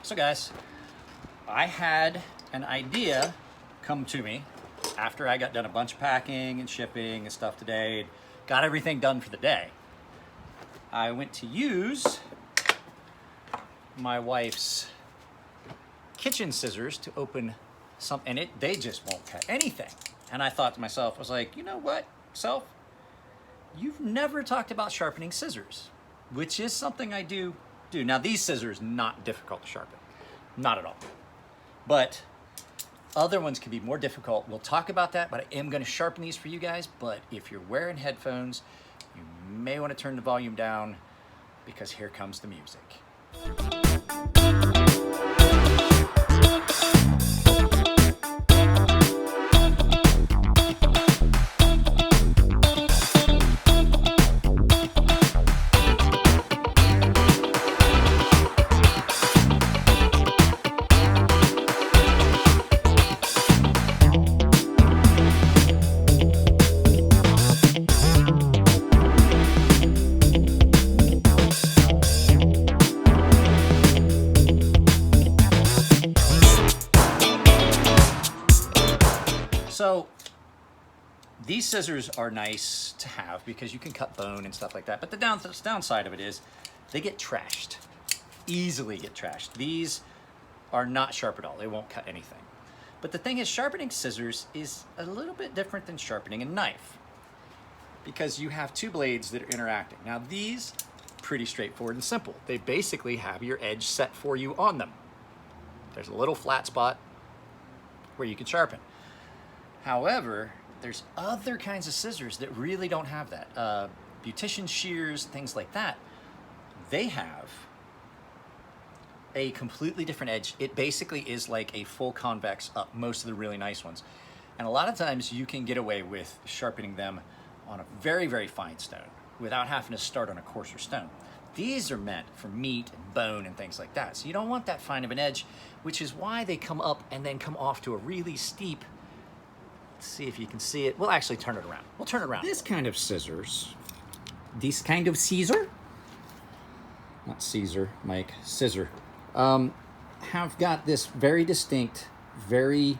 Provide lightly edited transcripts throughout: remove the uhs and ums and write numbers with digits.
So guys, I had an idea come to me after I got done a bunch of packing and shipping and stuff today, got everything done for the day. I went to use my wife's kitchen scissors to open some, and they just won't cut anything. And I thought to myself, I was like, you know what, self? You've never talked about sharpening scissors, which is something I do. Now these scissors, not difficult to sharpen, not at all. But other ones can be more difficult. We'll talk about that, but I am gonna sharpen these for you guys. But if you're wearing headphones, you may wanna turn the volume down because here comes the music. So these scissors are nice to have because you can cut bone and stuff like that. But the downside of it is they get trashed, easily get trashed. These are not sharp at all. They won't cut anything. But the thing is, sharpening scissors is a little bit different than sharpening a knife because you have two blades that are interacting. Now these, pretty straightforward and simple. They basically have your edge set for you on them. There's a little flat spot where you can sharpen. However, there's other kinds of scissors that really don't have that. Beautician shears, things like that, they have a completely different edge. It basically is like a full convex up, most of the really nice ones. And a lot of times you can get away with sharpening them on a very, very fine stone without having to start on a coarser stone. These are meant for meat and bone and things like that. So you don't want that fine of an edge, which is why they come up and then come off to a really steep. Let's see if you can see it. We'll actually turn it around. We'll turn it around. This kind of scissors, not Caesar, Mike, scissor, have got this very distinct, very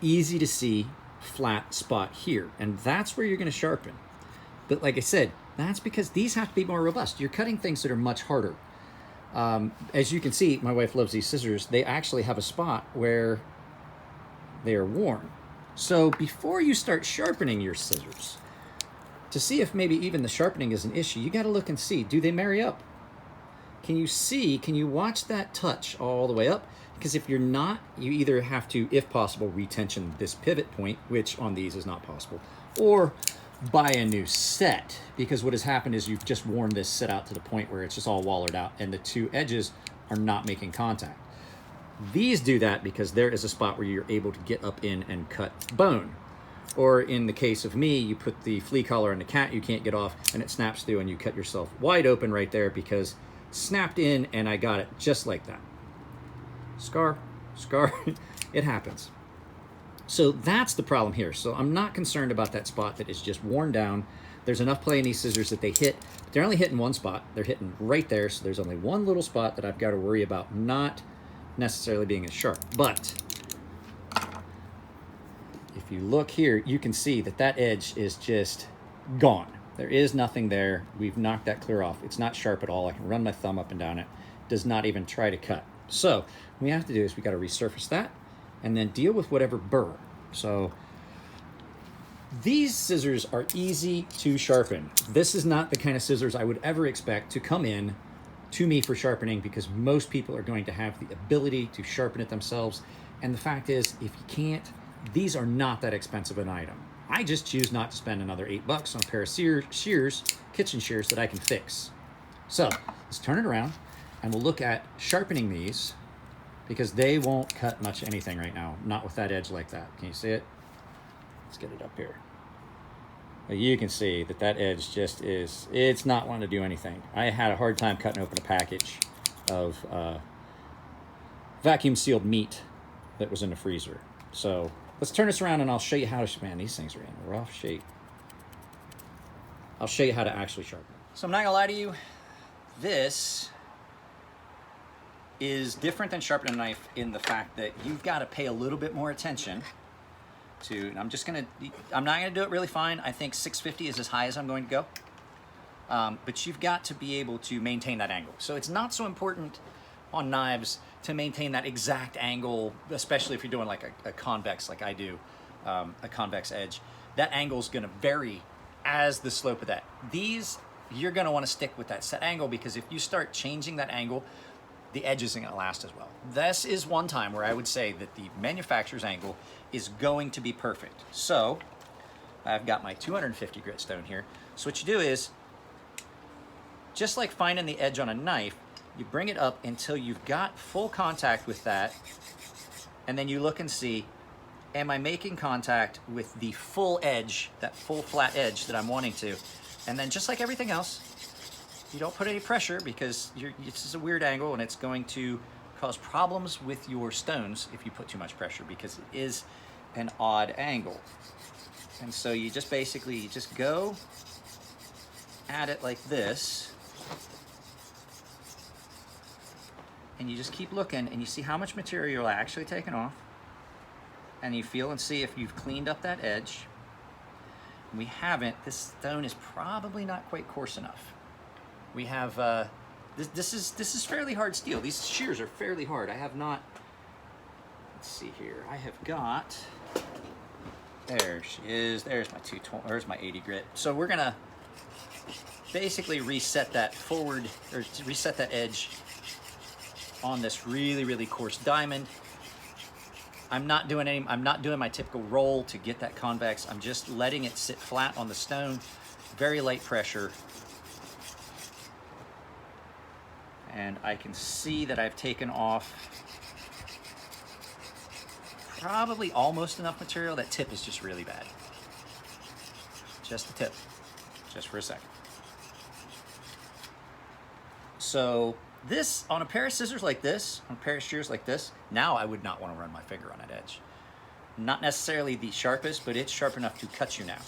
easy to see flat spot here. And that's where you're gonna sharpen. But like I said, that's because these have to be more robust. You're cutting things that are much harder. As you can see, my wife loves these scissors. They actually have a spot where they are worn. So before you start sharpening your scissors, to see if maybe even the sharpening is an issue, you gotta look and see, do they marry up? Can you watch that touch all the way up? Because if you're not, you either have to, if possible, retension this pivot point, which on these is not possible, or buy a new set, because what has happened is you've just worn this set out to the point where it's just all wallered out and the two edges are not making contact. These do that because there is a spot where you're able to get up in and cut bone. Or in the case of me, you put the flea collar on the cat you can't get off and it snaps through and you cut yourself wide open right there because it snapped in and I got it just like that. Scar, it happens. So that's the problem here. So I'm not concerned about that spot that is just worn down. There's enough play in these scissors that they hit, but they're only hitting one spot. They're hitting right there. So there's only one little spot that I've got to worry about not necessarily being as sharp. But if you look here, you can see that that edge is just gone. There is nothing there. We've knocked that clear off. It's not sharp at all. I can run my thumb up and down it. Does not even try to cut. So what we have to do is we got to resurface that and then deal with whatever burr. So these scissors are easy to sharpen. This is not the kind of scissors I would ever expect to come in to me for sharpening because most people are going to have the ability to sharpen it themselves. And the fact is, if you can't, these are not that expensive an item. I just choose not to spend another $8 on a pair of shears, kitchen shears that I can fix. So let's turn it around and we'll look at sharpening these because they won't cut much anything right now, not with that edge like that. Can you see it? Let's get it up here. You can see that that edge just is, it's not wanting to do anything. I had a hard time cutting open a package of vacuum sealed meat that was in the freezer. So let's turn this around and I'll show you how to, man, these things are in rough shape. I'll show you how to actually sharpen. So I'm not gonna lie to you, this is different than sharpening a knife in the fact that you've got to pay a little bit more attention to, and I'm not gonna do it really fine. I think 650 is as high as I'm going to go. But you've got to be able to maintain that angle. So it's not so important on knives to maintain that exact angle, especially if you're doing like a convex like I do, a convex edge. That angle is gonna vary as the slope of that. These, you're gonna wanna stick with that set angle, because if you start changing that angle, the edge isn't gonna last as well. This is one time where I would say that the manufacturer's angle is going to be perfect. So I've got my 250 grit stone here. So what you do is, just like finding the edge on a knife, you bring it up until you've got full contact with that, and then you look and see, am I making contact with the full edge, that full flat edge that I'm wanting to? And then just like everything else, you don't put any pressure, because it's just a weird angle and it's going to cause problems with your stones if you put too much pressure, because it is an odd angle. And so you just basically just go at it like this, and you just keep looking, and you see how much material you're actually taking off, and you feel and see if you've cleaned up that edge. We haven't. This stone is probably not quite coarse enough. We have this is fairly hard steel. These shears are fairly hard. I have not. Let's see here. I have got. There she is. There's my 220. There's my 80 grit. So we're gonna basically reset that forward, or reset that edge on this really coarse diamond. I'm not doing my typical roll to get that convex. I'm just letting it sit flat on the stone, very light pressure. And I can see that I've taken off probably almost enough material. That tip is just really bad. Just the tip, just for a second. So this, on a pair of scissors like this, on a pair of shears like this, now I would not want to run my finger on that edge. Not necessarily the sharpest, but it's sharp enough to cut you now.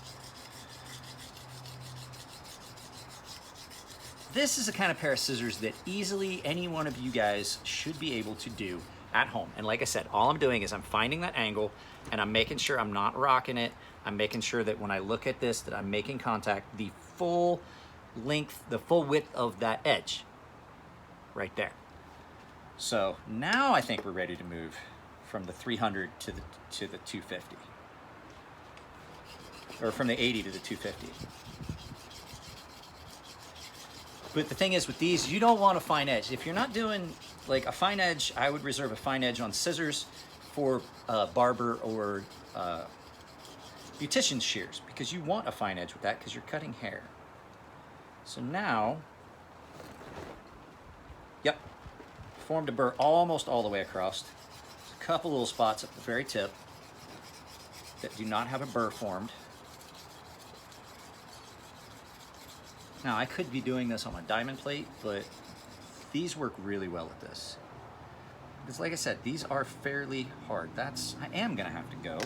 This is a kind of pair of scissors that easily any one of you guys should be able to do at home. And like I said, all I'm doing is I'm finding that angle, and I'm making sure I'm not rocking it. I'm making sure that when I look at this, that I'm making contact the full length, the full width of that edge right there. So now I think we're ready to move from the 300 to the 250, or from the 80 to the 250. But the thing is, with these, you don't want a fine edge. If you're not doing like a fine edge, I would reserve a fine edge on scissors for barber or beautician's shears, because you want a fine edge with that, because you're cutting hair. So now, yep, formed a burr almost all the way across. There's a couple little spots at the very tip that do not have a burr formed. Now, I could be doing this on my diamond plate, but these work really well at this. Because like I said, these are fairly hard. I am gonna have to go,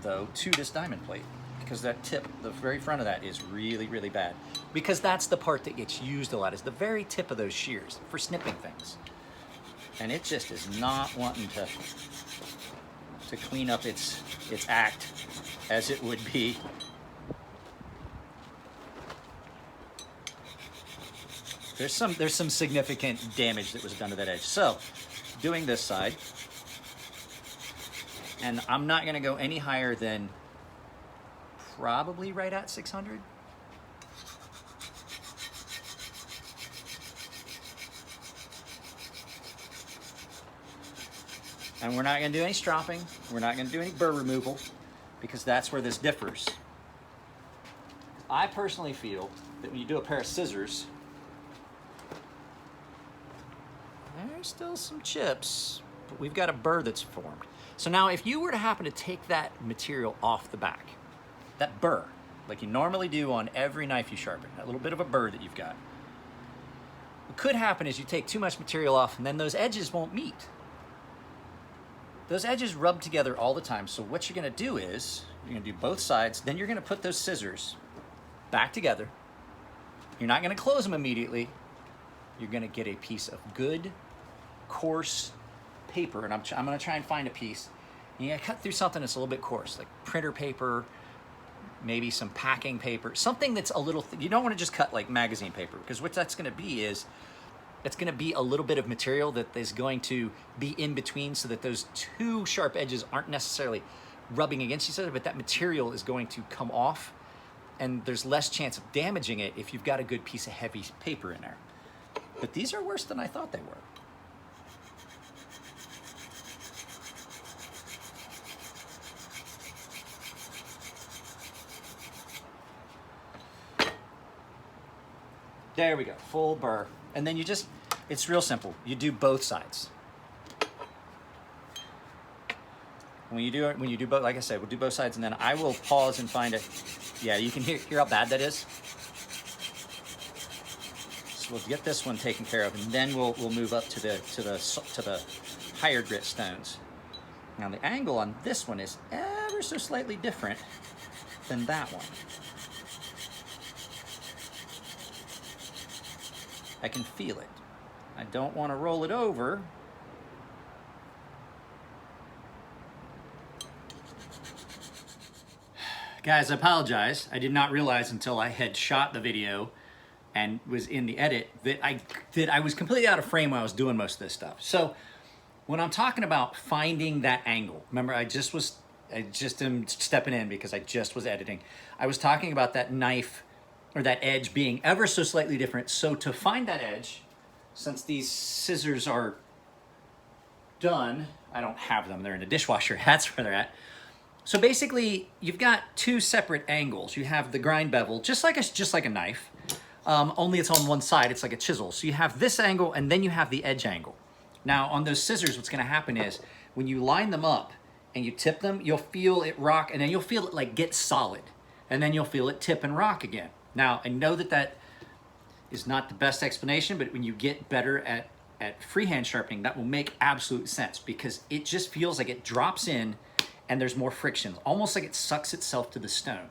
though, to this diamond plate, because that tip, the very front of that, is really bad. Because that's the part that gets used a lot, is the very tip of those shears for snipping things. And it just is not wanting to clean up its act as it would be. There's some significant damage that was done to that edge. So, doing this side, and I'm not gonna go any higher than probably right at 600. And we're not gonna do any stropping. We're not gonna do any burr removal, because that's where this differs. I personally feel that when you do a pair of scissors, there's still some chips, but we've got a burr that's formed. So now if you were to happen to take that material off the back, that burr, like you normally do on every knife you sharpen, that little bit of a burr that you've got, what could happen is you take too much material off, and then those edges won't meet. Those edges rub together all the time. So what you're gonna do is, you're gonna do both sides, then you're gonna put those scissors back together. You're not gonna close them immediately. You're gonna get a piece of good coarse paper, and I'm gonna try and find a piece. And you gotta cut through something that's a little bit coarse, like printer paper, maybe some packing paper, something that's a little, you don't wanna just cut like magazine paper, because what that's gonna be is, it's gonna be a little bit of material that is going to be in between so that those two sharp edges aren't necessarily rubbing against each other, but that material is going to come off, and there's less chance of damaging it if you've got a good piece of heavy paper in there. But these are worse than I thought they were. There we go, full burr. And then you just, it's real simple. You do both sides. When you do both, like I said, we'll do both sides, and then I will pause and find it. Yeah, you can hear how bad that is. So we'll get this one taken care of, and then we'll move up to the higher grit stones. Now the angle on this one is ever so slightly different than that one. I can feel it. I don't want to roll it over. Guys, I apologize. I did not realize until I had shot the video and was in the edit that I was completely out of frame when I was doing most of this stuff. So when I'm talking about finding that angle, remember I just am stepping in because I just was editing. I was talking about that knife or that edge being ever so slightly different. So to find that edge, since these scissors are done, I don't have them, they're in the dishwasher, that's where they're at. So basically, you've got two separate angles. You have the grind bevel, just like a knife, only it's on one side, it's like a chisel. So you have this angle, and then you have the edge angle. Now, on those scissors, what's gonna happen is, when you line them up and you tip them, you'll feel it rock, and then you'll feel it like get solid. And then you'll feel it tip and rock again. Now, I know that is not the best explanation, but when you get better at freehand sharpening, that will make absolute sense, because it just feels like it drops in and there's more friction, almost like it sucks itself to the stone.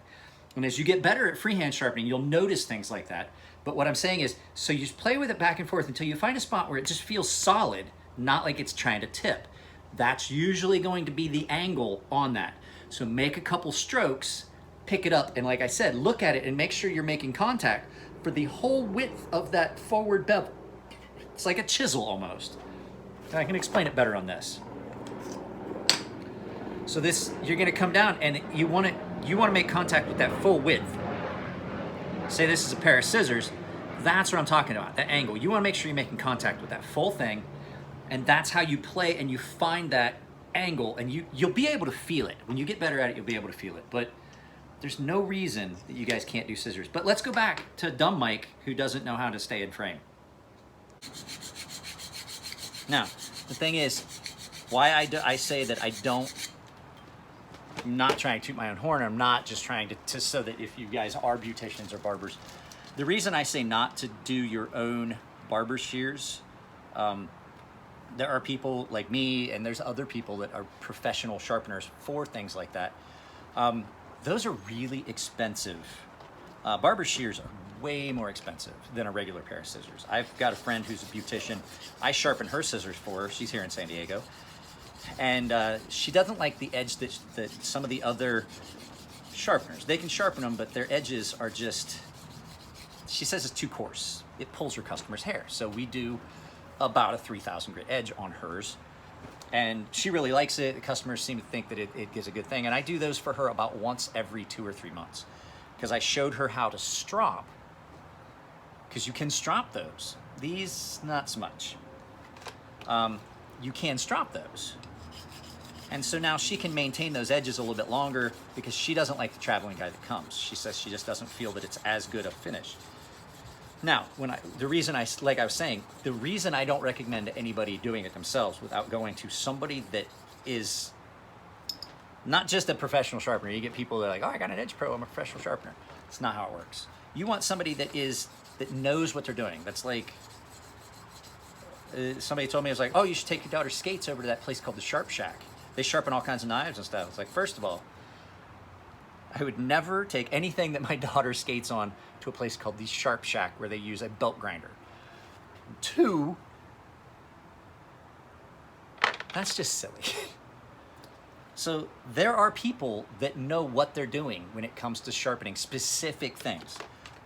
And as you get better at freehand sharpening, you'll notice things like that. But what I'm saying is, so you just play with it back and forth until you find a spot where it just feels solid, not like it's trying to tip. That's usually going to be the angle on that. So make a couple strokes, pick it up, and like I said, look at it and make sure you're making contact for the whole width of that forward bevel. It's like a chisel almost. And I can explain it better on this. So this, you're gonna come down and you wanna make contact with that full width. Say this is a pair of scissors, that's what I'm talking about, that angle. You wanna make sure you're making contact with that full thing, and that's how you play and you find that angle, and you'll be able to feel it. When you get better at it, you'll be able to feel it. But there's no reason that you guys can't do scissors. But let's go back to dumb Mike, who doesn't know how to stay in frame. Now, the thing is, why I say that I'm not trying to toot my own horn, I'm not just trying to so that if you guys are beauticians or barbers, the reason I say not to do your own barber shears, there are people like me, and there's other people that are professional sharpeners for things like that. Those are really expensive. Barber shears are way more expensive than a regular pair of scissors. I've got a friend who's a beautician. I sharpen her scissors for her. She's here in San Diego. And she doesn't like the edge that some of the other sharpeners, they can sharpen them, but their edges are just, she says it's too coarse. It pulls her customer's hair. So we do about a 3,000 grit edge on hers. And she really likes it. The customers seem to think that it gives a good thing. And I do those for her about once every 2 or 3 months, because I showed her how to strop, because you can strop those. These, not so much. You can strop those. And so now she can maintain those edges a little bit longer, because she doesn't like the traveling guy that comes. She says she just doesn't feel that it's as good a finish. Now, the reason I don't recommend anybody doing it themselves without going to somebody that is not just a professional sharpener. You get people that are like, oh, I got an edge pro, I'm a professional sharpener. It's not how it works. You want somebody that knows what they're doing. That's like, somebody told me, it was like, oh, you should take your daughter's skates over to that place called the Sharp Shack. They sharpen all kinds of knives and stuff. It's like, first of all, I would never take anything that my daughter skates on to a place called the Sharp Shack, where they use a belt grinder. 2, That's just silly. So there are people that know what they're doing when it comes to sharpening specific things.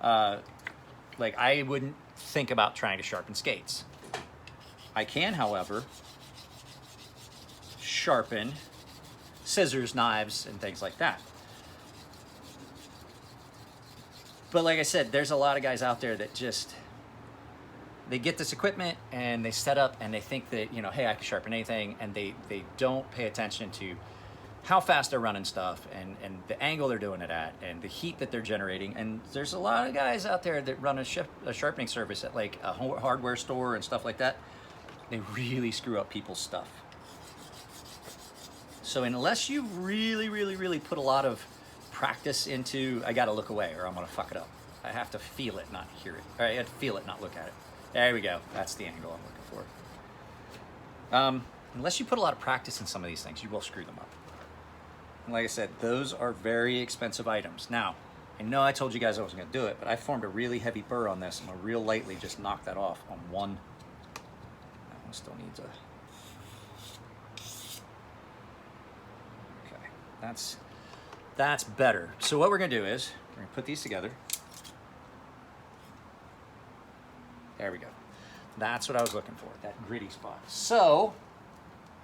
Like I wouldn't think about trying to sharpen skates. I can, however, sharpen scissors, knives, and things like that. But like I said, there's a lot of guys out there that just, they get this equipment and they set up and they think that, you know, hey, I can sharpen anything, and they don't pay attention to how fast they're running stuff and the angle they're doing it at and the heat that they're generating. And there's a lot of guys out there that run a sharpening service at like a hardware store and stuff like that. They really screw up people's stuff. So unless you really put a lot of practice into, I gotta look away or I'm gonna fuck it up. I have to feel it, not hear it. Or I have to feel it, not look at it. There we go. That's the angle I'm looking for. Unless you put a lot of practice in some of these things, you will screw them up. And like I said, those are very expensive items. Now, I know I told you guys I wasn't gonna do it, but I formed a really heavy burr on this. I'm gonna real lightly just knock that off on one. That one still needs a... Okay, that's better. So what we're gonna do is, we're gonna put these together. There we go. That's what I was looking for, that gritty spot. So,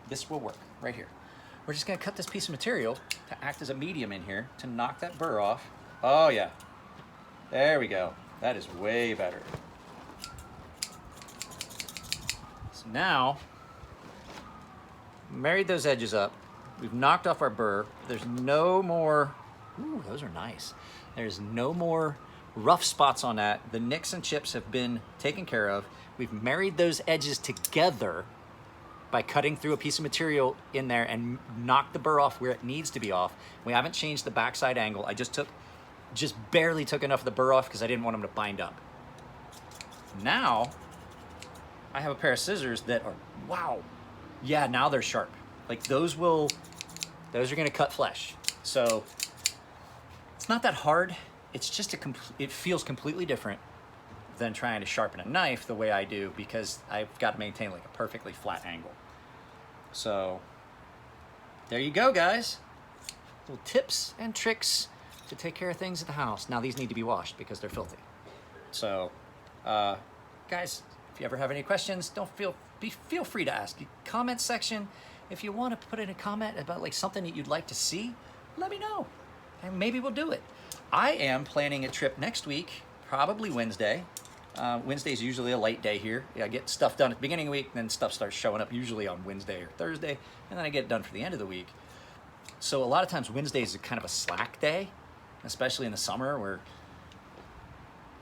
this will work right here. We're just gonna cut this piece of material to act as a medium in here to knock that burr off. Oh yeah, there we go. That is way better. So now, married those edges up. We've knocked off our burr. There's no more, ooh, those are nice. There's no more rough spots on that. The nicks and chips have been taken care of. We've married those edges together by cutting through a piece of material in there and knocked the burr off where it needs to be off. We haven't changed the backside angle. I just barely took enough of the burr off because I didn't want them to bind up. Now, I have a pair of scissors that are, wow, yeah, now they're sharp. Like those are gonna cut flesh. So it's not that hard. It's just it feels completely different than trying to sharpen a knife the way I do, because I've got to maintain like a perfectly flat angle. So there you go, guys. Little tips and tricks to take care of things at the house. Now these need to be washed because they're filthy. So guys, if you ever have any questions, feel free to ask. Comment section. If you want to put in a comment about like something that you'd like to see, let me know, and maybe we'll do it. I am planning a trip next week, probably Wednesday. Wednesday's usually a light day here. I get stuff done at the beginning of the week, then stuff starts showing up usually on Wednesday or Thursday, and then I get it done for the end of the week. So a lot of times Wednesdays are kind of a slack day, especially in the summer, where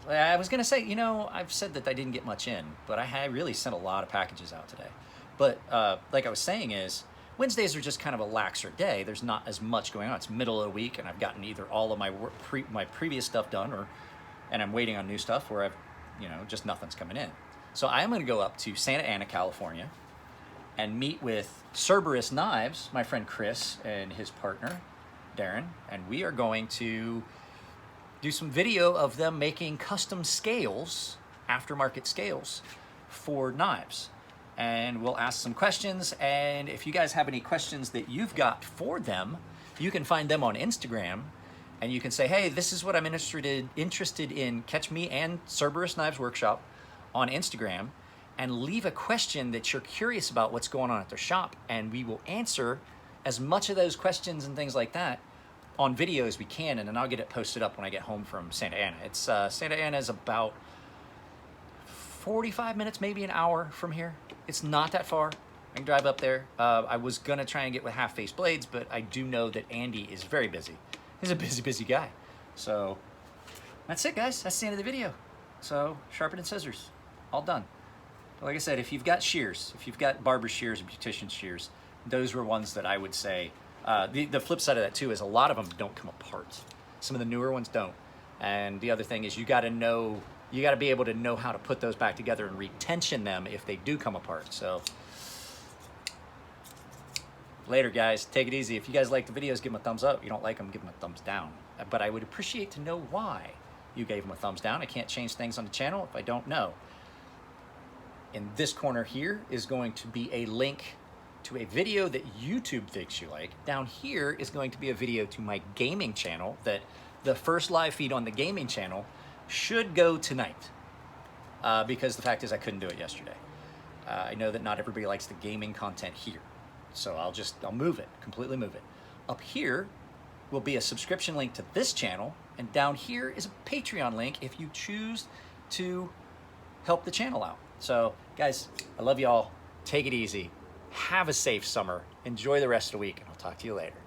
I was gonna say, you know, I've said that I didn't get much in, but I really sent a lot of packages out today. But like I was saying is, Wednesdays are just kind of a laxer day. There's not as much going on. It's middle of the week, and I've gotten either all of my my previous stuff done, and I'm waiting on new stuff, where just nothing's coming in. So I'm going to go up to Santa Ana, California, and meet with Cerberus Knives, my friend Chris and his partner Darren, and we are going to do some video of them making custom scales, aftermarket scales for knives. And we'll ask some questions, and if you guys have any questions that you've got for them, you can find them on Instagram, and you can say, hey, this is what I'm interested in. Catch me and Cerberus Knives Workshop on Instagram, and leave a question that you're curious about what's going on at their shop, and we will answer as much of those questions and things like that on video as we can, and then I'll get it posted up when I get home from Santa Ana. It's Santa Ana is about 45 minutes, maybe an hour from here. It's not that far. I can drive up there. I was gonna try and get with half face blades, but I do know that Andy is very busy. He's a busy guy. So that's it, guys. That's the end of the video. So sharpen and scissors, all done. But like I said, if you've got shears, if you've got barber shears and beautician shears, those were ones that I would say. The flip side of that too is a lot of them don't come apart. Some of the newer ones don't. And the other thing is you got to be able to know how to put those back together and retension them if they do come apart. So later, guys. Take it easy. If you guys like the videos, give them a thumbs up. If you don't like them, give them a thumbs down. But I would appreciate to know why you gave them a thumbs down. I can't change things on the channel if I don't know. In this corner here is going to be a link to a video that YouTube thinks you like. Down here is going to be a video to my gaming channel that the first live feed on the gaming channel should go tonight because the fact is I couldn't do it yesterday. I know that not everybody likes the gaming content here, so I'll move it, completely move it. Up here will be a subscription link to this channel, and down here is a Patreon link if you choose to help the channel out. So guys, I love y'all. Take it easy. Have a safe summer. Enjoy the rest of the week, and I'll talk to you later.